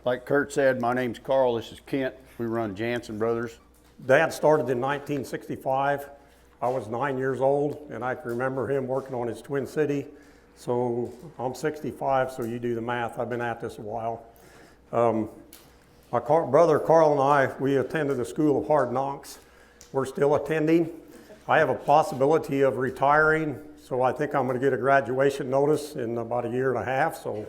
Like Kurt said, my name's Carl, this is Kent. We run Jansen Brothers. Dad started in 1965. I was 9 years old, and I can remember him working on his Twin City. So I'm 65, so you do the math. I've been at this a while. My brother Carl and I, we attended the School of Hard Knocks. We're still attending. I have a possibility of retiring, so I think I'm going to get a graduation notice in about a year and a half. So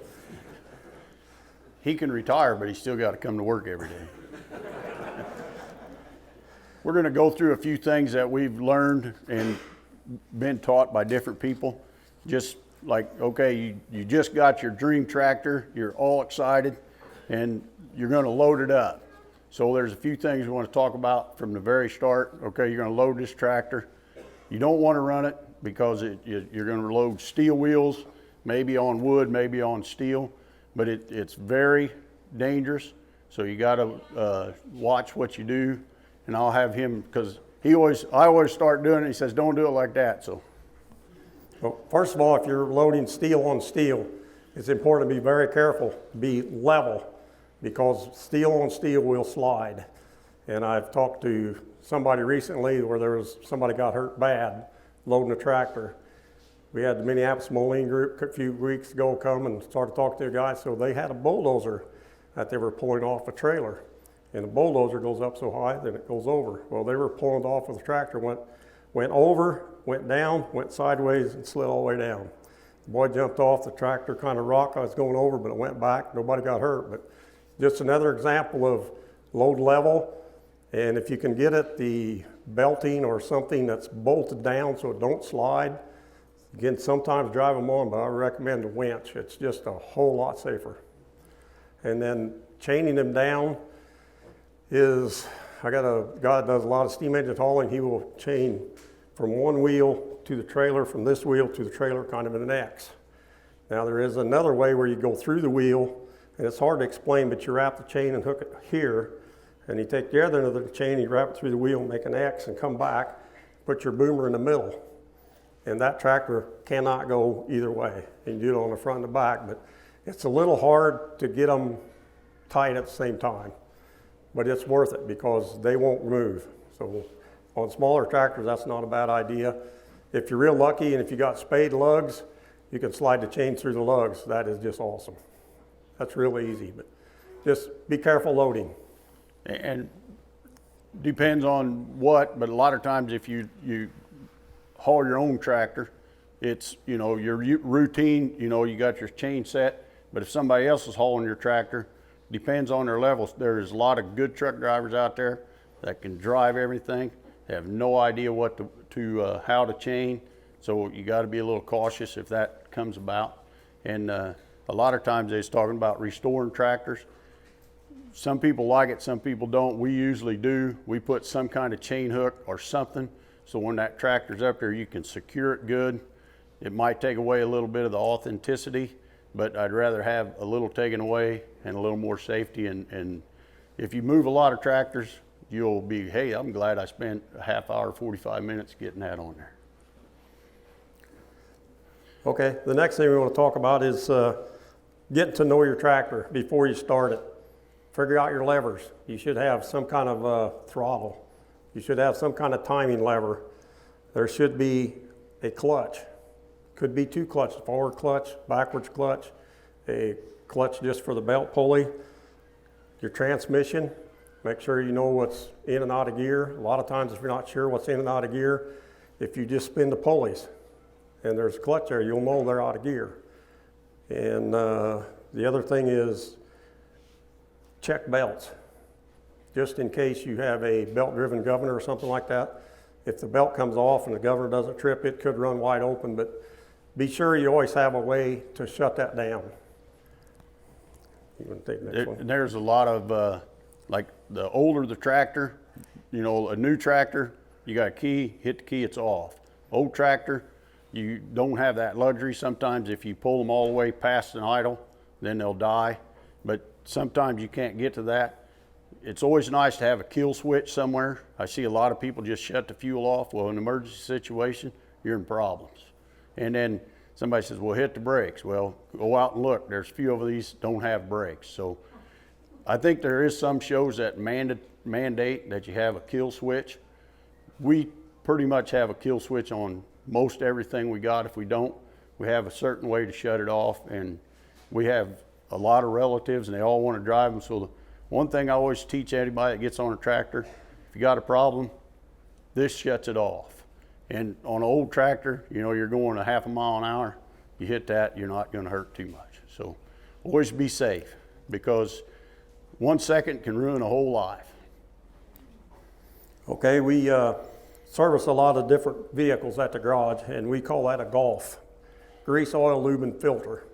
He can retire, but he's still got to come to work every day. We're going to go through a few things that we've learned and been taught by different people. Just like, okay, you just got your dream tractor, you're all excited, and you're going to load it up. So there's a few things we want to talk about from the very start. Okay, you're going to load this tractor. You don't want to run it because you're going to load steel wheels, maybe on wood, maybe on steel, but it's very dangerous. So you got to watch what you do. And I'll have him, because I always start doing it. He says, don't do it like that. So, well, first of all, if you're loading steel on steel, it's important to be very careful, be level, because steel on steel will slide. And I've talked to somebody recently where somebody got hurt bad loading a tractor. We had the Minneapolis Moline group a few weeks ago come and started talking to a guy. So they had a bulldozer that they were pulling off a trailer. And the bulldozer goes up so high that it goes over. Well, they were pulling it off with the tractor, went over, went down, went sideways, and slid all the way down. The boy jumped off the tractor, kind of rocked. I was going over, but it went back. Nobody got hurt. But just another example of load level. And if you can get it, the belting or something that's bolted down so it don't slide. Again, sometimes drive them on, but I recommend a winch. It's just a whole lot safer. And then chaining them down is, I got a guy that does a lot of steam engine hauling. He will chain from one wheel to the trailer, from this wheel to the trailer, kind of in an X. Now there is another way where you go through the wheel, and it's hard to explain, but you wrap the chain and hook it here, and you take the other end of the chain, you wrap it through the wheel, make an X, and come back, put your boomer in the middle. And that tractor cannot go either way. You can do it on the front and the back, but it's a little hard to get them tight at the same time. But it's worth it because they won't move. So on smaller tractors, that's not a bad idea. If you're real lucky and if you got spade lugs, you can slide the chain through the lugs. That is just awesome. That's really easy, but just be careful loading. And depends on what, but a lot of times if you haul your own tractor, it's, your routine, you got your chain set, but if somebody else is hauling your tractor, depends on their levels. There's a lot of good truck drivers out there that can drive everything. They have no idea what how to chain. So you got to be a little cautious if that comes about. And a lot of times they're talking about restoring tractors. Some people like it, some people don't. We usually do. We put some kind of chain hook or something. So when that tractor's up there, you can secure it good. It might take away a little bit of the authenticity, but I'd rather have a little taken away and a little more safety. And if you move a lot of tractors, you'll be, hey, I'm glad I spent a half hour, 45 minutes getting that on there. Okay, the next thing we want to talk about is getting to know your tractor before you start it. Figure out your levers. You should have some kind of throttle. You should have some kind of timing lever. There should be a clutch. Could be two clutches, forward clutch, backwards clutch, a clutch just for the belt pulley. Your transmission, make sure you know what's in and out of gear. A lot of times if you're not sure what's in and out of gear, if you just spin the pulleys and there's a clutch there, you'll know they're out of gear. And the other thing is check belts. Just in case you have a belt-driven governor or something like that. If the belt comes off and the governor doesn't trip, it could run wide open, but be sure you always have a way to shut that down. You want to take the next one? There's a lot of, like the older the tractor, a new tractor, you got a key, hit the key, it's off. Old tractor, you don't have that luxury. Sometimes if you pull them all the way past an idle, then they'll die. But sometimes you can't get to that. It's always nice to have a kill switch somewhere. I see a lot of people just shut the fuel off. Well, in an emergency situation, you're in problems. And then somebody says, well, hit the brakes. Well, go out and look. There's a few of these don't have brakes. So I think there is some shows that mandate that you have a kill switch. We pretty much have a kill switch on most everything we got. If we don't, we have a certain way to shut it off, and we have a lot of relatives and they all want to drive them. So the one thing I always teach anybody that gets on a tractor, if you got a problem, this shuts it off. And on an old tractor, you know, you're going a half a mile an hour, you hit that, you're not going to hurt too much. So always be safe, because 1 second can ruin a whole life. Okay, we service a lot of different vehicles at the garage, and we call that a Golf, grease, oil, lube, and filter.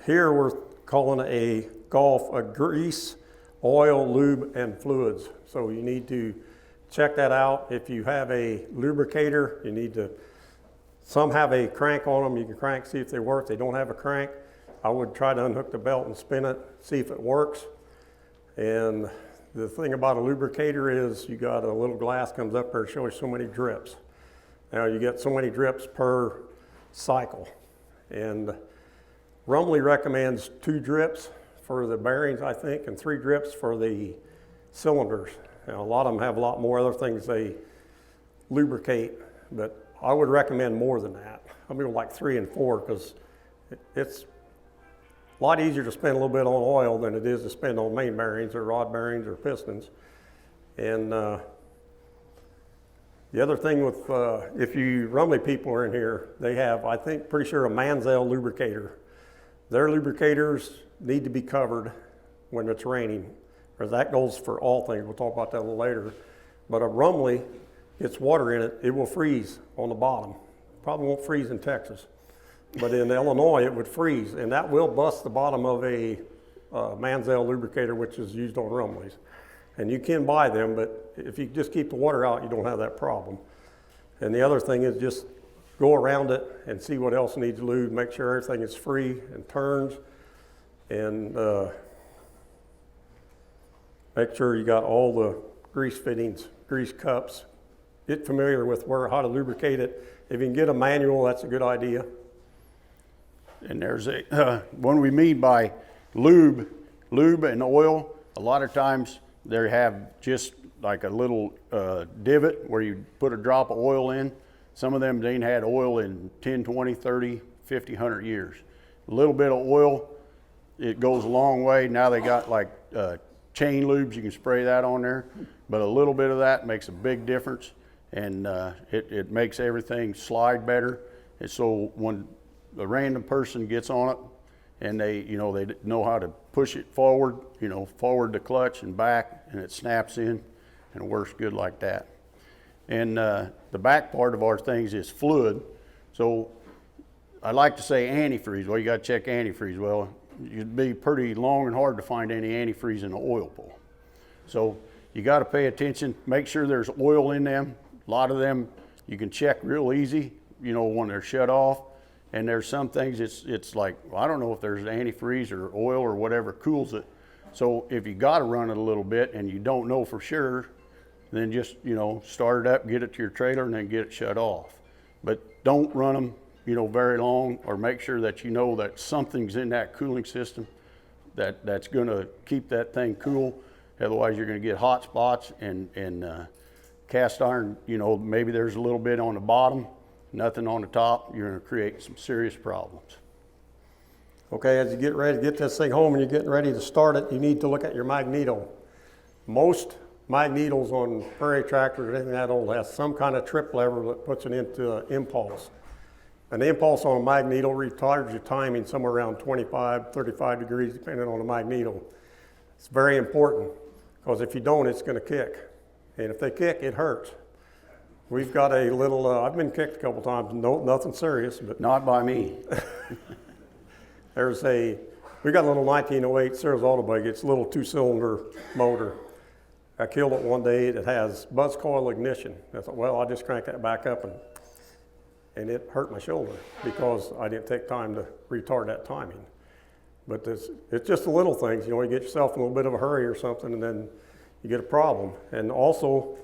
Here we're calling a Golf a grease, oil, lube, and fluids. So you need to check that out. If you have a lubricator, you need to, some have a crank on them. You can crank, see if they work. If they don't have a crank, I would try to unhook the belt and spin it, see if it works. And the thing about a lubricator is you got a little glass comes up there, shows so many drips. Now you get so many drips per cycle. And Rumley recommends 2 drips for the bearings, I think, and 3 drips for the cylinders. Now, a lot of them have a lot more other things they lubricate, but I would recommend more than that. I mean, like 3 and 4, because it's a lot easier to spend a little bit on oil than it is to spend on main bearings or rod bearings or pistons. And the other thing with, if you Rumley people are in here, they have, I think, pretty sure a Mansell lubricator. Their lubricators need to be covered when it's raining, because that goes for all things. We'll talk about that a little later. But a Rumley gets water in it, it will freeze on the bottom. Probably won't freeze in Texas, but in Illinois it would freeze, and that will bust the bottom of a Mansell lubricator, which is used on Rumleys. And you can buy them, but if you just keep the water out, you don't have that problem. And the other thing is just go around it and see what else needs lube, make sure everything is free and turns, and make sure you got all the grease fittings, grease cups. Get familiar with how to lubricate it. If you can get a manual, that's a good idea. And there's a, when we mean by lube and oil, a lot of times they have just like a little divot where you put a drop of oil in. Some of them, they ain't had oil in 10, 20, 30, 50, 100 years. A little bit of oil, it goes a long way. Now they got like chain lubes, you can spray that on there. But a little bit of that makes a big difference, and it makes everything slide better. And so when a random person gets on it and they know how to push it forward, forward the clutch and back, and it snaps in and it works good like that. And the back part of our things is fluid. So I like to say antifreeze. Well, you got to check antifreeze. Well, it'd be pretty long and hard to find any antifreeze in an oil pool. So you got to pay attention, make sure there's oil in them. A lot of them you can check real easy, when they're shut off. And there's some things it's like, well, I don't know if there's antifreeze or oil or whatever cools it. So if you got to run it a little bit and you don't know for sure, then just, start it up, get it to your trailer, and then get it shut off. But don't run them, very long, or make sure that you know that something's in that cooling system that's going to keep that thing cool. Otherwise, you're going to get hot spots and cast iron, maybe there's a little bit on the bottom, nothing on the top. You're going to create some serious problems. Okay, as you get ready to get this thing home and you're getting ready to start it, you need to look at your magneto. Most magnetos on prairie tractors or anything that old has some kind of trip lever that puts it into an impulse. An impulse on a magneto retards your timing somewhere around 25, 35 degrees, depending on the magneto. It's very important, because if you don't, it's going to kick. And if they kick, it hurts. We've got a little, I've been kicked a couple times, nothing serious, but. Not by me. We got a little 1908 Sears Auto Buggy. It's a little 2-cylinder motor. I killed it one day. It has buzz coil ignition. I thought, well, I'll just crank that back up, and it hurt my shoulder because I didn't take time to retard that timing. But it's just the little things. You get yourself in a little bit of a hurry or something, and then you get a problem. And also,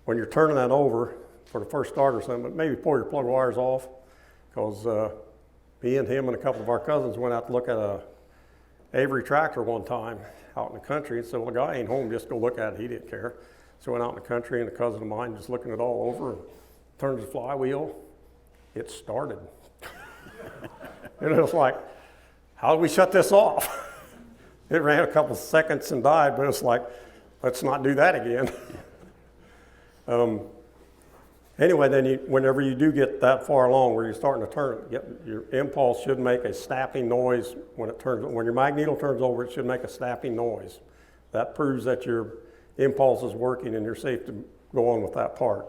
when you're turning that over for the first start or something, maybe pull your plug wires off, because me and him and a couple of our cousins went out to look at Avery tractor one time out in the country, and said, well, the guy ain't home, just go look at it. He didn't care. So I went out in the country, and a cousin of mine just looking it all over, and turns the flywheel. It started. And it was like, how do we shut this off? It ran a couple seconds and died, but it's like, let's not do that again. Anyway, then whenever you do get that far along where you're starting to turn, your impulse should make a snapping noise when it turns. When your magneto turns over, it should make a snapping noise. That proves that your impulse is working and you're safe to go on with that part.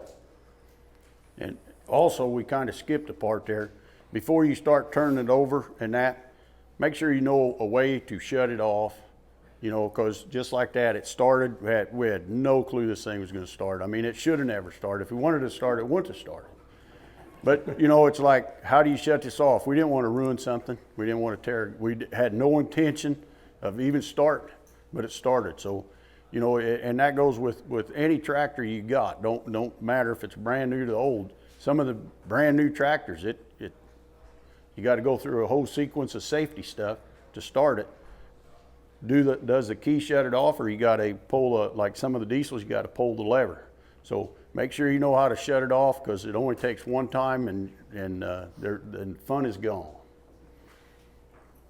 And also, we kind of skipped a part there. Before you start turning it over and that, make sure you know a way to shut it off. You know, because just like that, it started. We had no clue this thing was going to start. I mean, it should have never started. If we wanted to start, it wouldn't have started. But, you know, it's like, how do you shut this off? We didn't want to ruin something. We didn't want to tear. We had no intention of even starting, but it started. So, you know, and that goes with any tractor you got. Don't matter if it's brand new to old. Some of the brand new tractors, you got to go through a whole sequence of safety stuff to start it. Does the key shut it off, or you got to pull like some of the diesels, you got to pull the lever. So make sure you know how to shut it off, because it only takes one time, and the fun is gone.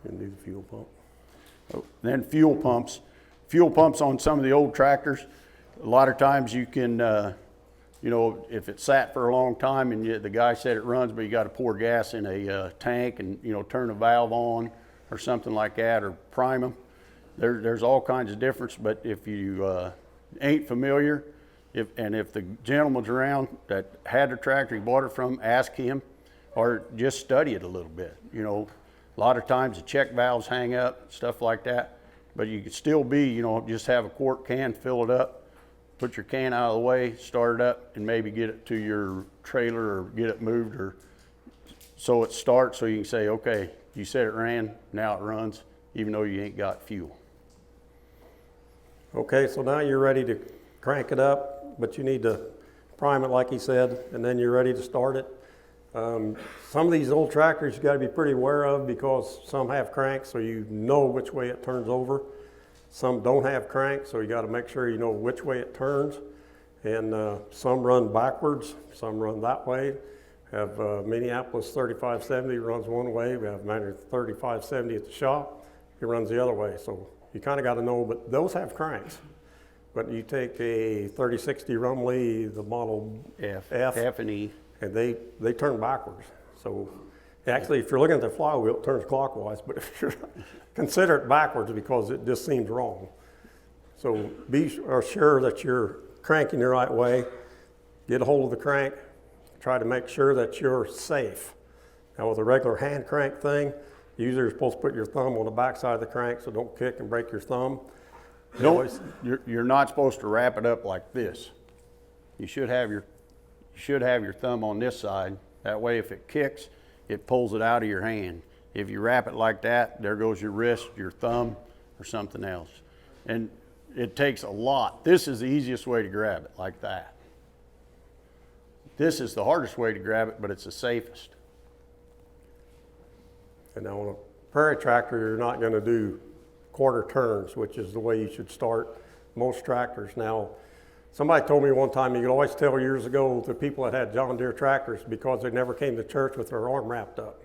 And do the fuel pump. Oh, then fuel pumps on some of the old tractors. A lot of times you can, you know, if it sat for a long time and the guy said it runs, but you got to pour gas in a tank and, you know, turn a valve on or something like that, or prime them. There's all kinds of difference, but if you ain't familiar, if the gentleman's around that had the tractor, he bought it from, ask him, or just study it a little bit. You know, a lot of times the check valves hang up, stuff like that, but you could still be, you know, just have a quart can, fill it up, put your can out of the way, start it up, and maybe get it to your trailer or get it moved, or so it starts, so you can say, okay, you said it ran, now it runs, even though you ain't got fuel. Okay, so now you're ready to crank it up, but you need to prime it like he said, and then you're ready to start it. Some of these old tractors you got to be pretty aware of, because some have cranks, so you know which way it turns over. Some don't have cranks, so you got to make sure you know which way it turns. And some run backwards, some run that way. We have Minneapolis 3570 runs one way. We have Manor 3570 at the shop. It runs the other way. So you kind of got to know, but those have cranks. But you take a 3060 Rumley, the model F and E, and they turn backwards. So actually, if you're looking at the flywheel, it turns clockwise, but if you're consider it backwards, because it just seems wrong. So be sure that you're cranking the right way. Get a hold of the crank. Try to make sure that you're safe. Now, with a regular hand crank thing, usually you're supposed to put your thumb on the back side of the crank so don't kick and break your thumb. You're not supposed to wrap it up like this. You should have your thumb on this side. That way, if it kicks, it pulls it out of your hand. If you wrap it like that, there goes your wrist, your thumb, or something else. And it takes a lot. This is the easiest way to grab it, like that. This is the hardest way to grab it, but it's the safest. And now on a prairie tractor, you're not going to do quarter turns, which is the way you should start most tractors. Now, somebody told me one time, you could always tell years ago the people that had John Deere tractors because they never came to church with their arm wrapped up.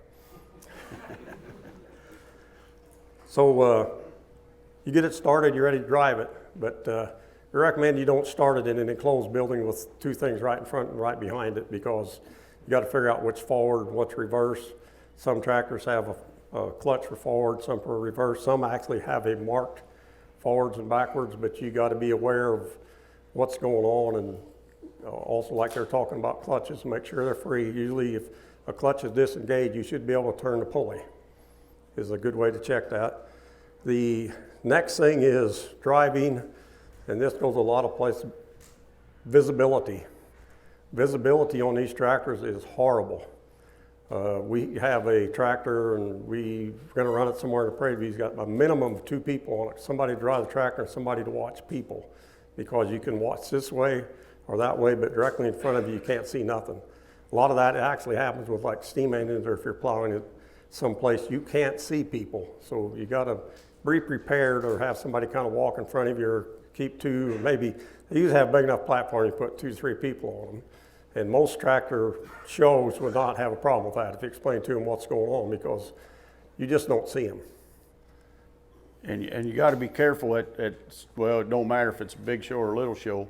So you get it started, you're ready to drive it, but we recommend you don't start it in an enclosed building with two things right in front and right behind it, because you got to figure out which forward and what's reverse. Some tractors have a clutch for forward, some for reverse. Some actually have a marked forwards and backwards, but you got to be aware of what's going on, and also, like they're talking about clutches, make sure they're free. Usually if a clutch is disengaged, you should be able to turn the pulley. Is a good way to check that. The next thing is driving, and this goes a lot of places, visibility. Visibility on these tractors is horrible. We have a tractor, and we're going to run it somewhere in the Prairie View. He's got a minimum of 2 people on it, somebody to drive the tractor and somebody to watch people, because you can watch this way or that way, but directly in front of you, you can't see nothing. A lot of that actually happens with like steam engines, or if you're plowing it someplace, you can't see people. So you got to be prepared or have somebody kind of walk in front of you or keep two, or maybe, they usually have a big enough platform you put 2 to 3 people on them. And most tractor shows would not have a problem with that if you explain to them what's going on, because you just don't see them. And you got to be careful well, it don't matter if it's a big show or a little show.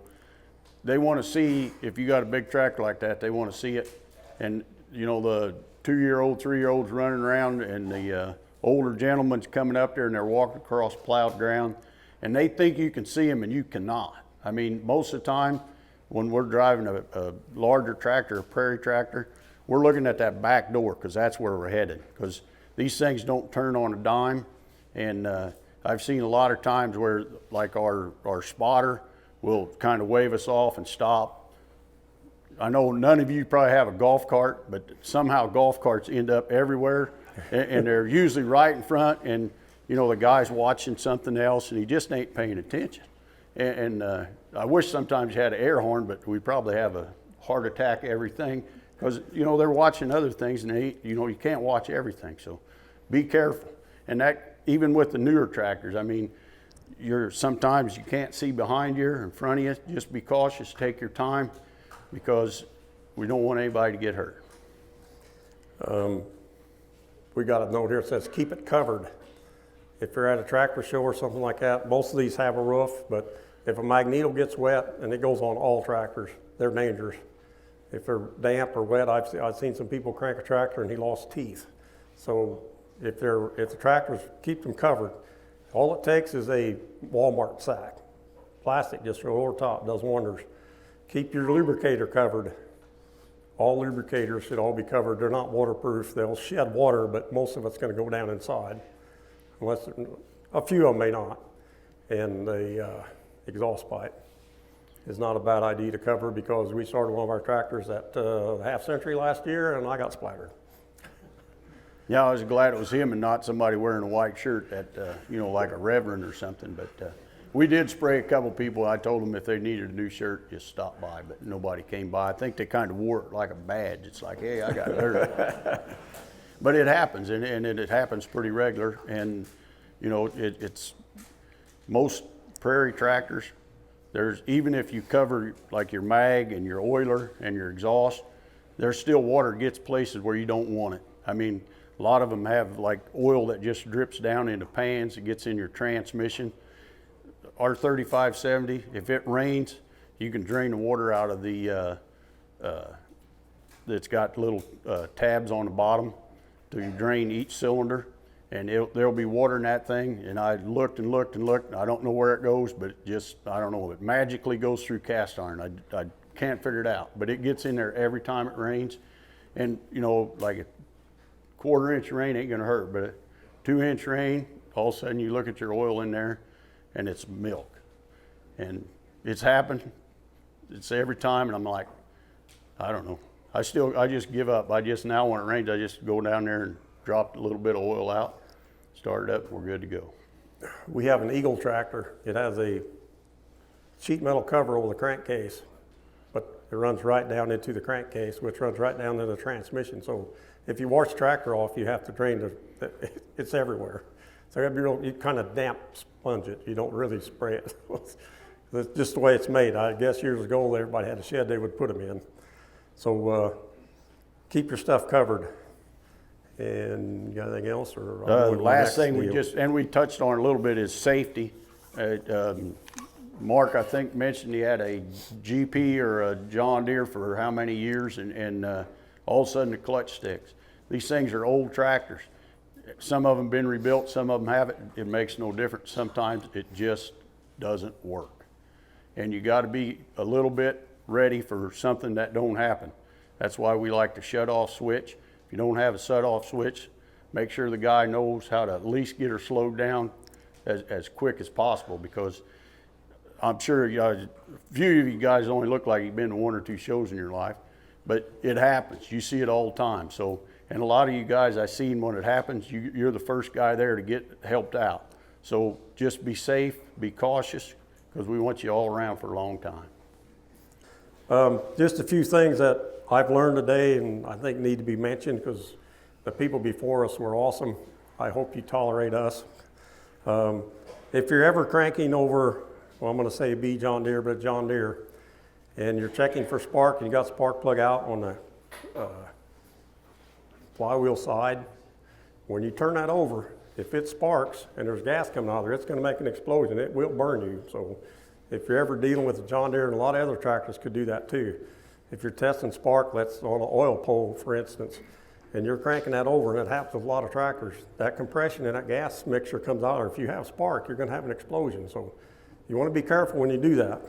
They want to see, if you got a big tractor like that, they want to see it. And, you know, the 2-year-old, 3-year-olds running around, and the older gentlemen's coming up there and they're walking across plowed ground, and they think you can see them and you cannot. I mean, most of the time when we're driving a larger tractor, a prairie tractor, we're looking at that back door because that's where we're headed, because these things don't turn on a dime. And I've seen a lot of times where, like, our spotter will kind of wave us off and stop. I know none of you probably have a golf cart, but somehow golf carts end up everywhere, and they're usually right in front, and, you know, the guy's watching something else and he just ain't paying attention. And I wish sometimes you had an air horn, but we probably have a heart attack everything, because, you know, they're watching other things, and you know, you can't watch everything, so be careful. And that, even with the newer tractors, I mean, sometimes you can't see behind you or in front of you. Just be cautious, take your time, because we don't want anybody to get hurt. We got a note here that says keep it covered. If you're at a tractor show or something like that, most of these have a roof, but if a magneto gets wet, and it goes on all tractors, they're dangerous. If they're damp or wet, I've seen some people crank a tractor and he lost teeth. So if the tractors, keep them covered. All it takes is a Walmart sack. Plastic just over top does wonders. Keep your lubricator covered. All lubricators should all be covered. They're not waterproof. They'll shed water, but most of it's going to go down inside. Unless a few of them may not. And the exhaust pipe is not a bad idea to cover, because we started one of our tractors at half century last year and I got splattered. Yeah, I was glad it was him and not somebody wearing a white shirt that, you know, like a reverend or something. But we did spray a couple people. I told them if they needed a new shirt, just stop by, but nobody came by. I think they kind of wore it like a badge. It's like, hey, I got hurt. But it happens, and it happens pretty regular. And, you know, it's most prairie tractors, even if you cover like your mag and your oiler and your exhaust, there's still water gets places where you don't want it. I mean, a lot of them have like oil that just drips down into pans. It gets in your transmission. Our 3570, if it rains, you can drain the water out of the, it's got little tabs on the bottom to drain each cylinder, and there'll be water in that thing. And I looked and looked and looked. I don't know where it goes, but I don't know. It magically goes through cast iron. I can't figure it out, but it gets in there every time it rains. And, you know, like a 1/4 inch rain ain't gonna hurt, but a 2-inch rain, all of a sudden you look at your oil in there and it's milk. And it's happened. It's every time, and I'm like, I don't know. I just give up. Now when it rains, I just go down there and drop a little bit of oil out, start it up, and we're good to go. We have an Eagle tractor. It has a sheet metal cover over the crankcase, but it runs right down into the crankcase, which runs right down into the transmission. So if you wash the tractor off, you have to drain it's everywhere. So you have to be you kind of damp sponge it. You don't really spray it. That's just the way it's made. I guess years ago, everybody had a shed they would put them in. So keep your stuff covered. And you got anything else? Or last thing we touched on a little bit is safety. Mark, I think, mentioned he had a GP or a John Deere for how many years, and all of a sudden the clutch sticks. These things are old tractors. Some of them been rebuilt, some of them haven't. It makes no difference. Sometimes it just doesn't work. And you got to be a little bit ready for something that don't happen. That's why we like the shut-off switch. If you don't have a shut-off switch, make sure the guy knows how to at least get her slowed down as quick as possible, because I'm sure a few of you guys only look like you've been to 1 or 2 shows in your life, but it happens. You see it all the time. So, and a lot of you guys, I seen when it happens, you're the first guy there to get helped out. So just be safe, be cautious, because we want you all around for a long time. Just a few things that I've learned today and I think need to be mentioned, because the people before us were awesome. I hope you tolerate us. If you're ever cranking over, well, I'm going to say B John Deere, but John Deere, and you're checking for spark and you got spark plug out on the flywheel side, when you turn that over, if it sparks and there's gas coming out of there, it's going to make an explosion. It will burn you. So if you're ever dealing with a John Deere, and a lot of other tractors could do that too. If you're testing spark, let's on an oil pole, for instance, and you're cranking that over, and it happens with a lot of tractors, that compression and that gas mixture comes out, or if you have spark, you're going to have an explosion. So you want to be careful when you do that.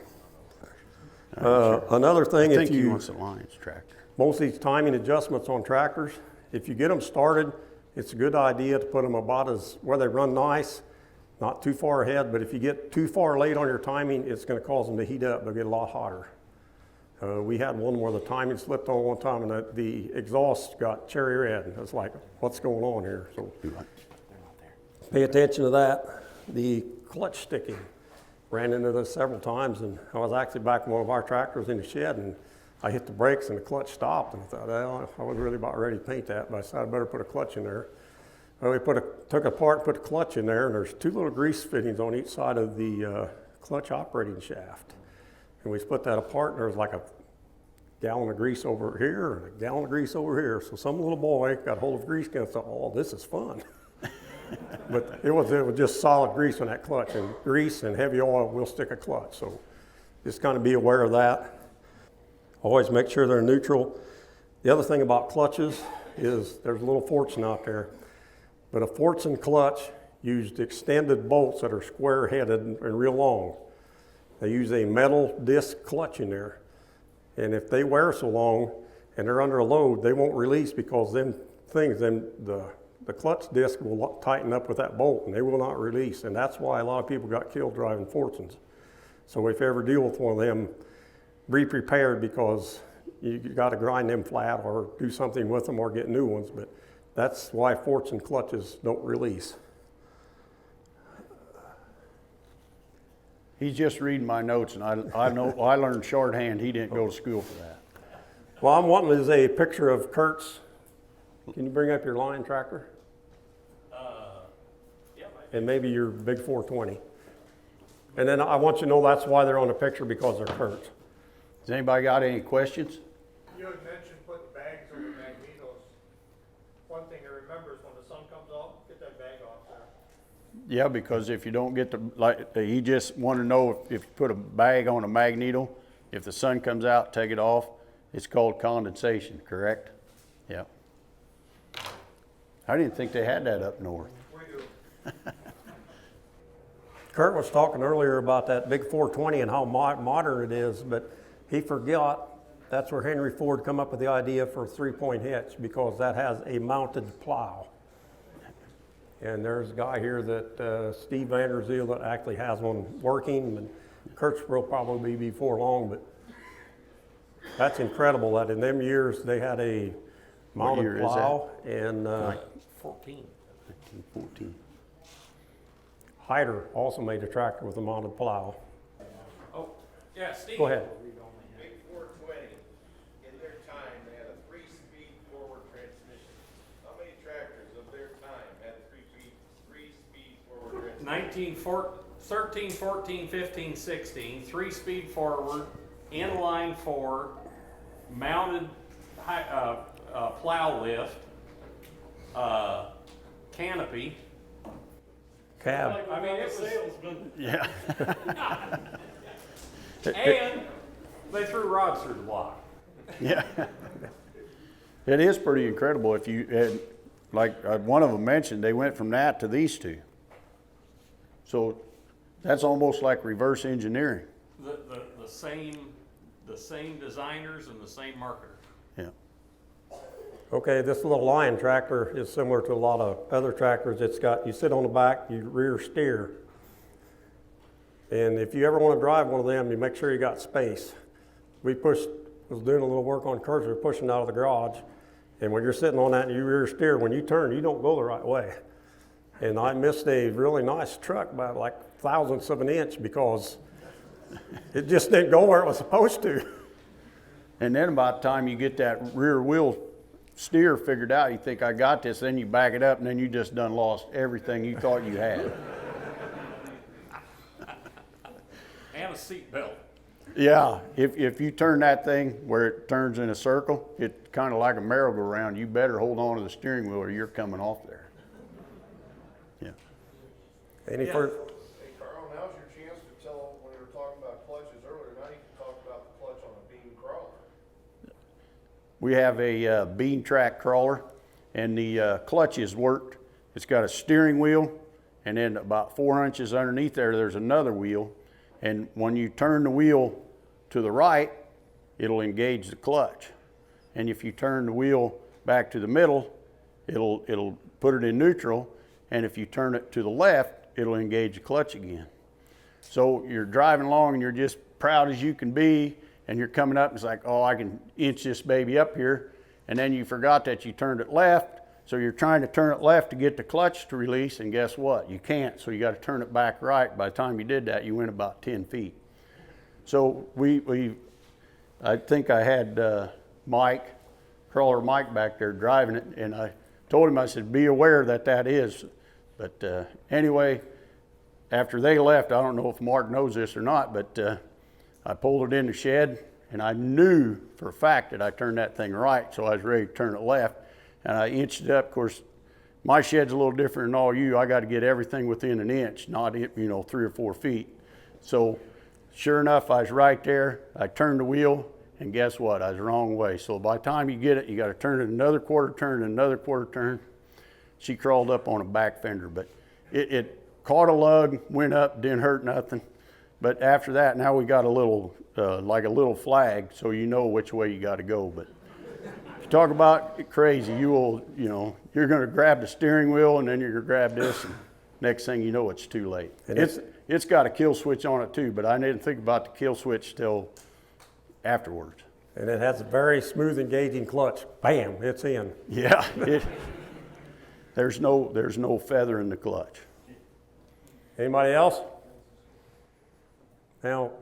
Another thing, I think he wants a Lions tractor. most of these timing adjustments on tractors, if you get them started, it's a good idea to put them about as where they run nice, not too far ahead, but if you get too far late on your timing, it's going to cause them to heat up. They'll get a lot hotter. We had one where the timing slipped on one time and the exhaust got cherry red. It's like, what's going on here? So pay attention to that. The clutch sticking. Ran into this several times, and I was actually back in one of our tractors in the shed, and I hit the brakes and the clutch stopped, and I thought, well, I was really about ready to paint that, but I decided I better put a clutch in there. Well, we took apart and put a clutch in there, and there's two little grease fittings on each side of the clutch operating shaft. And we split that apart, and there was like a gallon of grease over here and a gallon of grease over here. So some little boy got hold of grease gun and thought, oh, this is fun. But it was just solid grease on that clutch, and grease and heavy oil will stick a clutch. So just kind of be aware of that. Always make sure they're neutral. The other thing about clutches is there's a little fortune out there. But a fortune clutch used extended bolts that are square-headed and real long. They use a metal disc clutch in there. And if they wear so long and they're under a load, they won't release because the clutch disc will tighten up with that bolt and they will not release. And that's why a lot of people got killed driving Fortunes. So if you ever deal with one of them, be prepared because you got to grind them flat or do something with them or get new ones. But that's why Fortune clutches don't release. He's just reading my notes, and I know I learned shorthand. He didn't go to school for that. Well, I'm wanting is a picture of Kurt's. Can you bring up your Lion tractor? Yeah. And maybe your big 420. And then I want you to know that's why they're on the picture, because they're Kurt's. Has anybody got any questions? You had mentioned putting bags over magnetos. One thing to remember is when the sun comes out, get that bag off there. Yeah, because if you don't get he just wanted to know if you put a bag on a magneto, if the sun comes out, take it off. It's called condensation, correct? Yeah. I didn't think they had that up north. We do. Kurt was talking earlier about that big 420 and how modern it is, but he forgot that's where Henry Ford come up with the idea for a 3-point hitch, because that has a mounted plow. And there's a guy here that Steve Vanderzeel that actually has one working, and Kurt's will probably be before long, but that's incredible that in them years they had a mounted plow. And 14. 14. Hyder also made a tractor with a mounted plow. Oh, yeah, Steve. Go ahead. Big 420, in their time, they had a 3-speed forward transmission. How many tractors of their time had a 3-speed forward transmission? 13, 14, 15, 16, 3-speed forward, inline 4, mounted plow lift, canopy. Cab. I mean, it was, Yeah. and they threw rods through the block. Yeah. It is pretty incredible. If you had, like one of them mentioned, they went from that to these two. So that's almost like reverse engineering. The same designers and the same marketer. Yeah. Okay, this little Lion tractor is similar to a lot of other tractors. It's got, you sit on the back, you rear steer. And if you ever want to drive one of them, you make sure you got space. Was doing a little work on cursor, pushing out of the garage. And when you're sitting on that and you rear steer, when you turn, you don't go the right way. And I missed a really nice truck by like thousandths of an inch because it just didn't go where it was supposed to. And then about the time you get that rear wheel steer figured out, you think I got this, then you back it up and then you just done lost everything you thought you had. And a seat belt. Yeah, if you turn that thing where it turns in a circle, it's kind of like a merry-go-round. You better hold on to the steering wheel or you're coming off there. Yeah. Any Yeah. further? Hey Carl, now's your chance to tell, when we were talking about clutches earlier, now you can talk about the clutch on a beam crawler. We have a bean track crawler, and the clutch is worked. It's got a steering wheel, and then about 4 inches underneath there, there's another wheel. And when you turn the wheel to the right, it'll engage the clutch. And if you turn the wheel back to the middle, it'll put it in neutral. And if you turn it to the left, it'll engage the clutch again. So you're driving along and you're just proud as you can be, and you're coming up and it's like, oh, I can inch this baby up here. And then you forgot that you turned it left. So you're trying to turn it left to get the clutch to release, and guess what? You can't, so you got to turn it back right. By the time you did that, you went about 10 feet. So I think I had crawler Mike back there driving it, and I told him, I said, be aware that is. But anyway, after they left, I don't know if Mark knows this or not, but I pulled it in the shed, and I knew for a fact that I turned that thing right, so I was ready to turn it left. And I inched it up. Of course, my shed's a little different than all you. I got to get everything within an inch, not 3 or 4 feet. So sure enough, I was right there. I turned the wheel, and guess what? I was the wrong way. So by the time you get it, you got to turn it another quarter turn and another quarter turn. She crawled up on a back fender, but it caught a lug, went up, didn't hurt nothing. But after that, now we got a little, like a little flag, so you know which way you got to go. But talk about crazy, you're going to grab the steering wheel and then you're going to grab this, and next thing you know, it's too late. And it's got a kill switch on it too, but I didn't think about the kill switch till afterwards. And it has a very smooth engaging clutch. Bam, it's in. Yeah, there's no feather in the clutch. Anybody else? Now,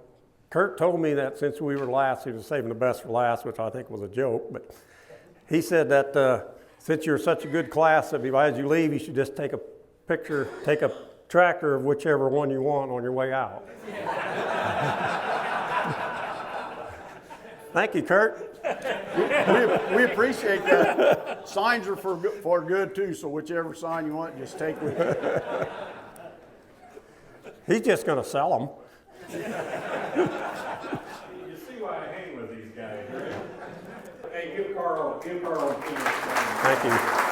Kurt told me that since we were last, he was saving the best for last, which I think was a joke, but he said that since you're such a good class, that as you leave, you should just take a picture, take a tractor of whichever one you want on your way out. Thank you, Kurt. We appreciate that. Signs are for good too, so whichever sign you want, just take with you. He's just going to sell them. You see why I hang with these guys, right? Hey, give Carl a Thank you.